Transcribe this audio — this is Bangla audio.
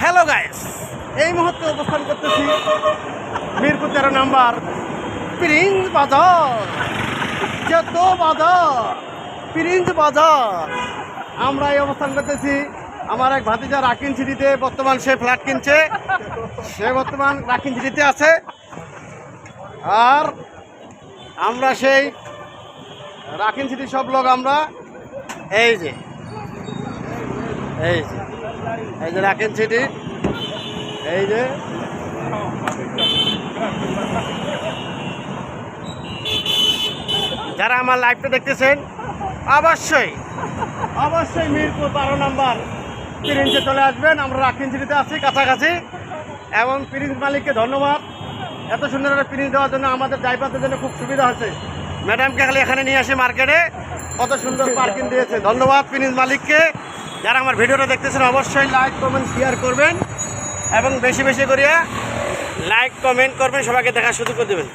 হ্যালো গাইস, এই মুহূর্তে অবস্থান করতেছি মিরপুর 13 নাম্বার প্রিন্স বাজার। যত বাজার প্রিন্স বাজার, আমরা এই অবস্থান করতেছি। আমার এক ভাতিজা রাকিন সিটিতে বর্তমান সে ফ্ল্যাট কিনছে, সে বর্তমান রাকিন সিটিতে আছে। আর আমরা সেই রাকিন সিটি সব লোক আমরা এই যে এই যে এই যে রাকিন সিটি, এই যে যারা আমার লাইভটা দেখতেছেন অবশ্যই অবশ্যই মিরপুর 12 নাম্বার প্রিন্সে চলে আসবেন। আমরা রাকিন সিটিতে আছি কাছাকাছি, এবং প্রিন্স মালিককে ধন্যবাদ এত সুন্দর একটা প্রিন্স দেওয়ার জন্য। আমাদের ড্রাইভারদের জন্য খুব সুবিধা হয়েছে। ম্যাডামকে খালি এখানে নিয়ে আসি মার্কেটে, কত সুন্দর পার্কিং দিয়েছে। ধন্যবাদ প্রিন্স মালিককে। যারা আমার ভিডিওটা দেখতেছেন অবশ্যই লাইক কমেন্ট শেয়ার করবেন, এবং বেশি বেশি করিয়া লাইক কমেন্ট করবেন, সবাইকে দেখার সুযোগ করে দেবেন।